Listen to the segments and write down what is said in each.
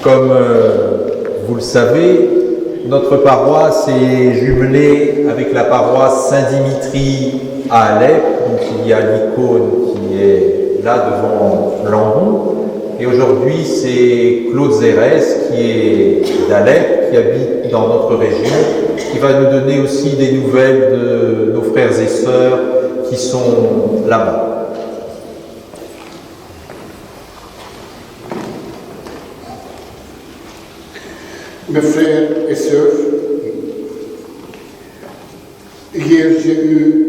Comme vous le savez, notre paroisse est jumelée avec la paroisse Saint-Dimitri à Alep. Donc il y a l'icône qui est là devant l'embout. Et aujourd'hui, c'est Claude Zérès qui est d'Alep, qui habite dans notre région, qui va nous donner aussi des nouvelles de nos frères et sœurs qui sont là-bas. Mes frères et sœurs, hier j'ai eu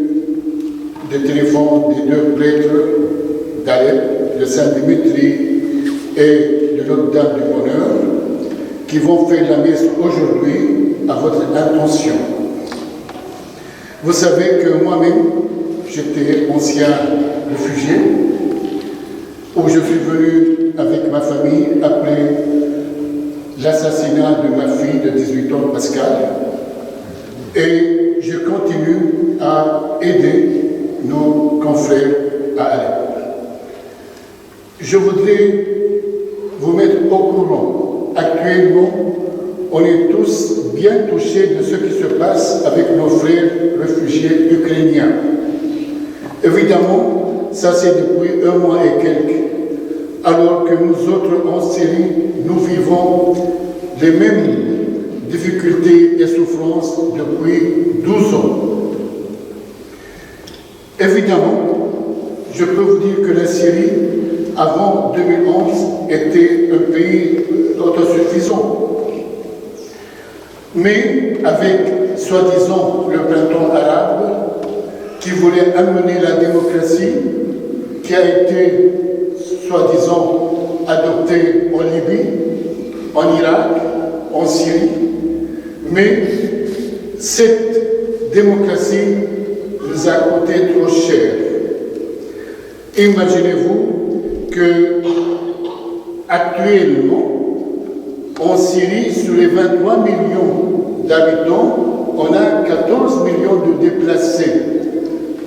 des téléphones des deux prêtres d'Alep, de Saint-Dimitri et de Notre-Dame du Bonheur, qui vont faire la messe aujourd'hui à votre intention. Vous savez que moi-même, j'étais ancien réfugié, où je suis venu avec ma famille après l'assassinat de ma fille de 18 ans, Pascal, et je continue à aider nos confrères à Alep. Je voudrais vous mettre au courant. Actuellement, on est tous bien touchés de ce qui se passe avec nos frères réfugiés ukrainiens. Évidemment, ça c'est depuis un mois et quelques, alors que nous autres en Syrie, nous vivons les mêmes difficultés et souffrances depuis 12 ans. Évidemment, je peux vous dire que la Syrie, avant 2011, était un pays autosuffisant. Mais avec, soi-disant, le printemps arabe, qui voulait amener la démocratie, qui a été, soi-disant, adoptée en Libye, en Irak, en Syrie, mais cette démocratie nous a coûté trop cher. Imaginez-vous que actuellement, en Syrie, sur les 23 millions d'habitants, on a 14 millions de déplacés.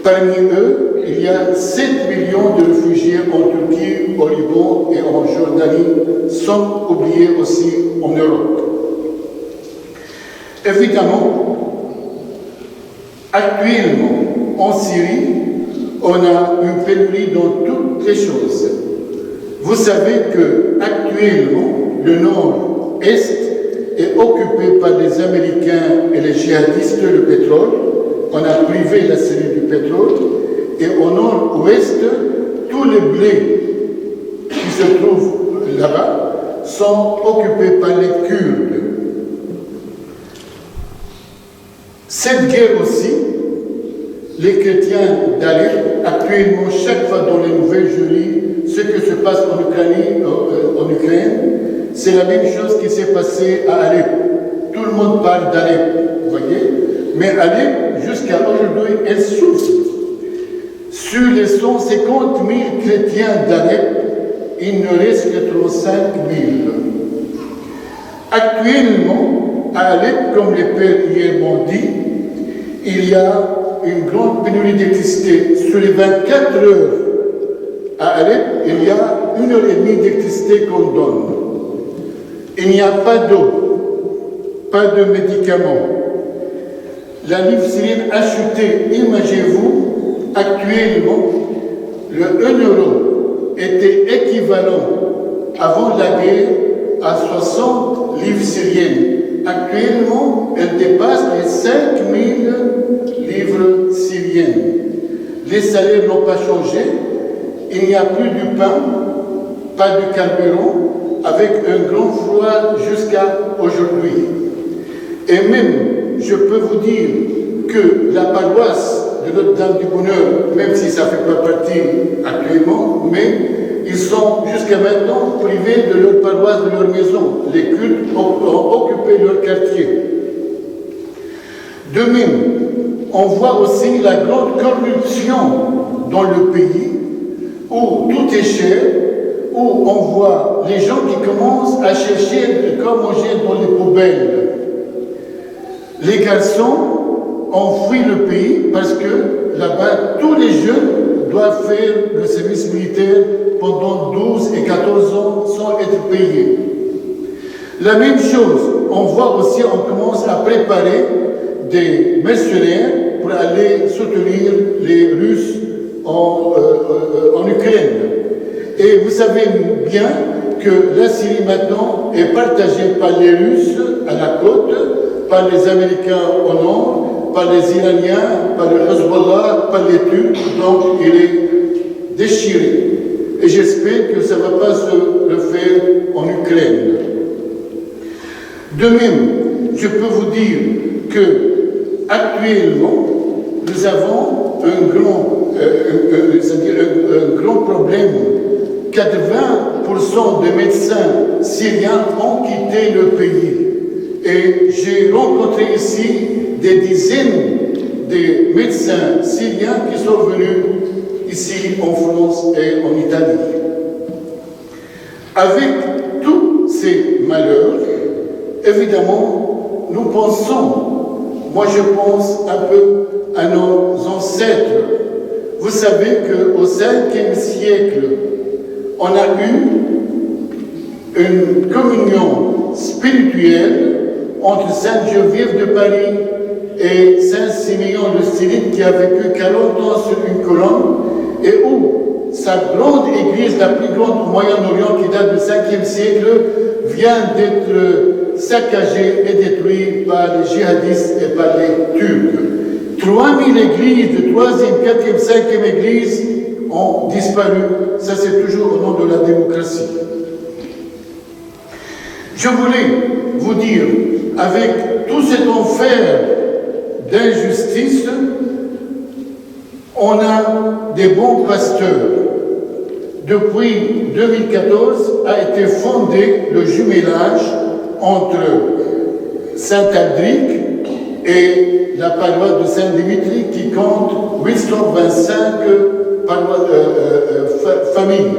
Parmi eux, il y a 7 millions de réfugiés en Turquie, au Liban et en Jordanie, sans oublier aussi en Europe. Évidemment, actuellement, en Syrie, on a une pénurie dans toutes les choses. Vous savez que actuellement, le nord-est est occupé par les Américains et les djihadistes, le pétrole. On a privé la Syrie du pétrole. Et au nord-ouest, tous les blés qui se trouvent là-bas sont occupés par les Kurdes. Cette guerre aussi, les chrétiens d'Alep, actuellement, chaque fois dans les nouvelles, je lis ce que se passe en Ukraine, c'est la même chose qui s'est passée à Alep. Tout le monde parle d'Alep, vous voyez, mais Alep, jusqu'à aujourd'hui, elle souffre. Sur les 150 000 chrétiens d'Alep, il ne reste que 35 000. Actuellement, à Alep, comme les pères hier m'ont dit, il y a une grande pénurie d'électricité. Sur les 24 heures à Alep, il y a 1h30 d'électricité qu'on donne. Il n'y a pas d'eau, pas de médicaments. La livre syrienne a chuté. Imaginez-vous, actuellement, le 1 euro était équivalent avant la guerre à 60 livres syriennes. Actuellement, elle dépasse les 5 000 livres syriennes. Les salaires n'ont pas changé. Il n'y a plus du pain, pas de carburant, avec un grand froid jusqu'à aujourd'hui. Et même, je peux vous dire que la paroisse de Notre-Dame du Bonheur, même si ça ne fait pas partie actuellement, mais ils sont jusqu'à maintenant privés de leur paroisse, de leur maison. Les cultes ont occupé leur quartier. De même, on voit aussi la grande corruption dans le pays, où tout est cher, où on voit les gens qui commencent à chercher de quoi manger dans les poubelles. Les garçons ont fui le pays parce que là-bas, tous les jeunes doivent faire le service militaire pendant 12 et 14 ans sans être payés. La même chose, on voit aussi, on commence à préparer des mercenaires pour aller soutenir les Russes en Ukraine. Et vous savez bien que la Syrie maintenant est partagée par les Russes à la côte, par les Américains au nord, par les Iraniens, par le Hezbollah, par les Turcs, donc il est déchiré. Et j'espère que ça ne va pas se refaire en Ukraine. De même, je peux vous dire que actuellement, nous avons un grand problème. 80% des médecins syriens ont quitté le pays. Et j'ai rencontré ici des dizaines de médecins syriens qui sont venus ici en France et en Italie. Avec tous ces malheurs, évidemment, nous pensons, moi je pense un peu à nos ancêtres. Vous savez qu'au 5e siècle, on a eu une communion spirituelle entre Sainte Geneviève de Paris et Saint Siméon de Cyrite qui a vécu 40 ans sur une colonne et où sa grande église, la plus grande au Moyen-Orient qui date du 5e siècle, vient d'être saccagée et détruite par les djihadistes et par les Turcs. 3000 églises de 3e, 4e, 5e église ont disparu. Ça, c'est toujours au nom de la démocratie. Je voulais vous dire, avec tout cet enfer d'injustice, on a des bons pasteurs. Depuis 2014 a été fondé le jumelage entre Saint-Aldric et la paroisse de Saint-Dimitri qui compte 825 familles.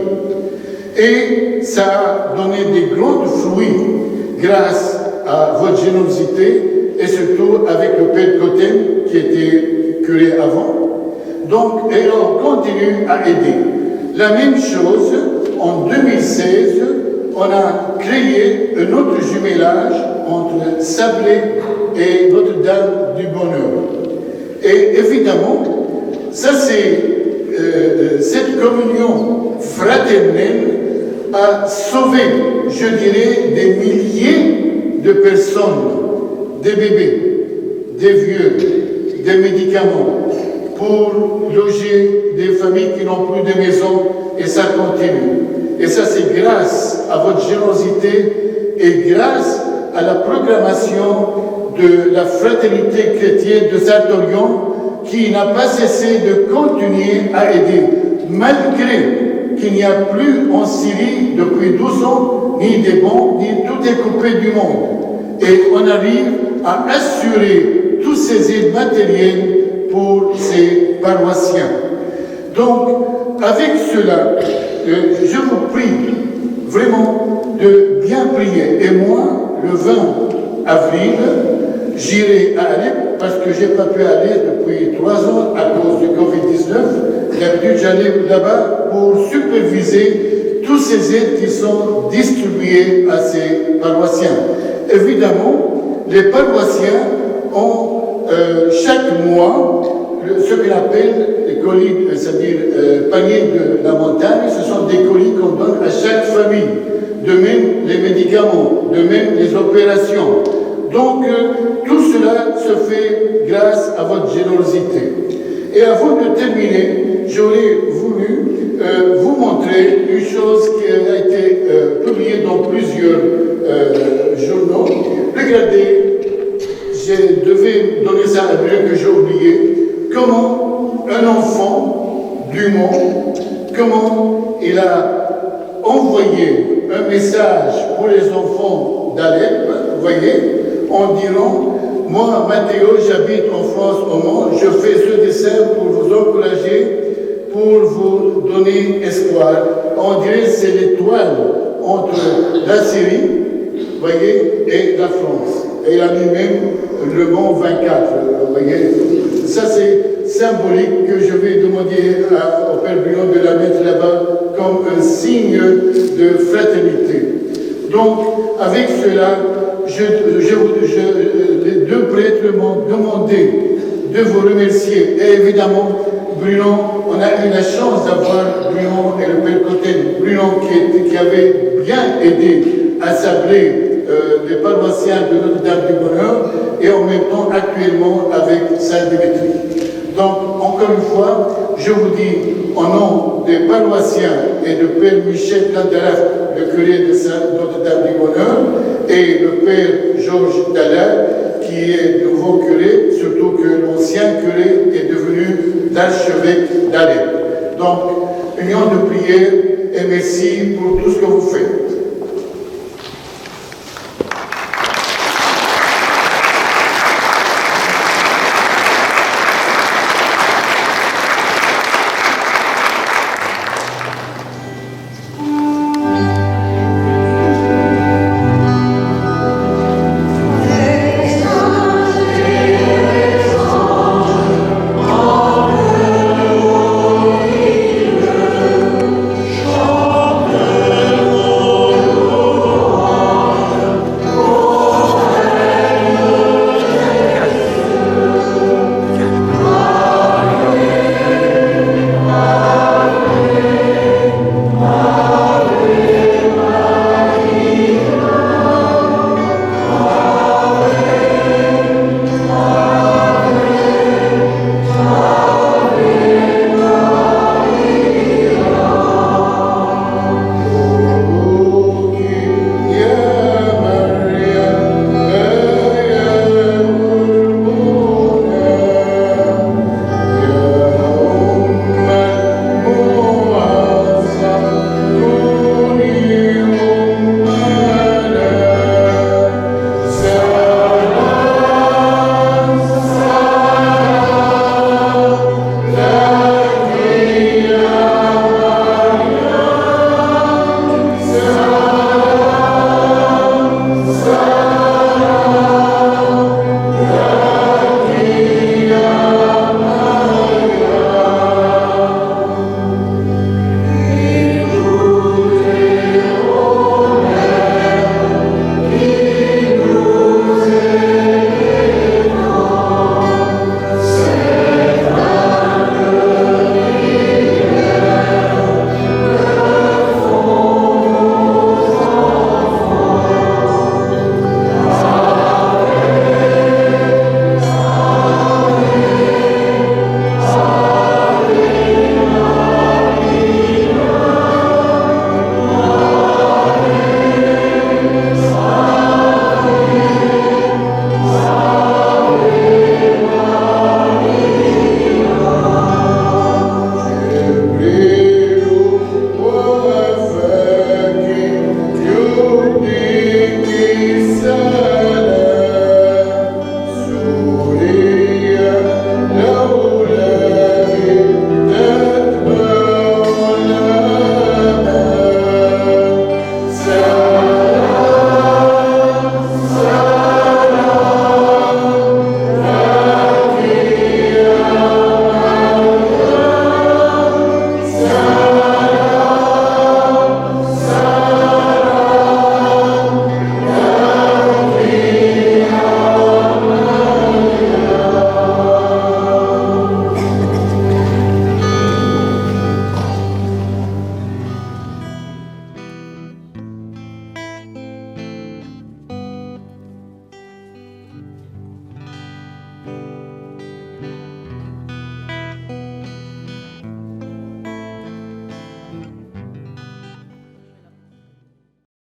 Et ça a donné des grands fruits grâce à votre générosité et surtout avec le Père Cotten qui était curé avant. Donc, et on continue à aider. La même chose, en 2016, on a créé un autre jumelage entre Sablé et Notre-Dame du Bonheur. Et évidemment, ça c'est cette communion fraternelle a sauvé, je dirais, des milliers de personnes, des bébés, des vieux, des médicaments, pour loger des familles qui n'ont plus de maison, et ça continue. Et ça, c'est grâce à votre générosité et grâce à la proclamation de la fraternité chrétienne de Saint-Orient qui n'a pas cessé de continuer à aider, malgré qu'il n'y a plus en Syrie depuis 12 ans, ni des bombes, ni tout est coupé du monde. Et on arrive à assurer tous ces aides matérielles pour ces paroissiens. Donc, avec cela, je vous prie vraiment de bien prier. Et moi, le 20 avril, j'irai à Alep parce que je n'ai pas pu aller depuis 3 ans à cause du Covid-19. D'habitude, j'allais là-bas pour superviser tous ces aides qui sont distribuées à ces paroissiens. Évidemment, les paroissiens ont chaque mois ce qu'on appelle les colis, c'est-à-dire paniers de la montagne. Ce sont des colis qu'on donne à chaque famille. De même les médicaments, de même les opérations. Donc tout cela se fait grâce à votre générosité. Et avant de terminer, j'aurais voulu vous montrer une chose qui a été publiée dans plusieurs journaux. Regardez, je devais donner ça à Bruno que j'ai oublié. Comment un enfant du monde, comment il a envoyé un message pour les enfants d'Alep, vous voyez, en disant, moi, Mathéo, j'habite en France au monde, je fais ce dessin pour vous encourager, pour vous donner espoir. On dirait que c'est l'étoile entre la Syrie, vous voyez, et la France. Et il a mis même le mont 24, vous voyez. Ça, c'est symbolique que je vais demander au Père Bruno de la mettre là-bas comme un signe de fraternité. Donc, avec cela, les deux prêtres m'ont demandé de vous remercier. Et évidemment, Bruno, on a eu la chance d'avoir Bruno et le Père Cotten. Bruno qui avait bien aidé à sabler les paroissiens de Notre-Dame du Bonheur et en même temps actuellement avec Saint-Dimitri. Donc, encore une fois, je vous dis, au nom des paroissiens et de Père Michel Candelaf, le curé de Notre-Dame du Bonheur, et le Père Georges Dallaire, qui est nouveau curé, surtout que l'ancien curé est devenu l'archevêque d'Alep. Donc, union de prière et merci pour tout ce que vous faites.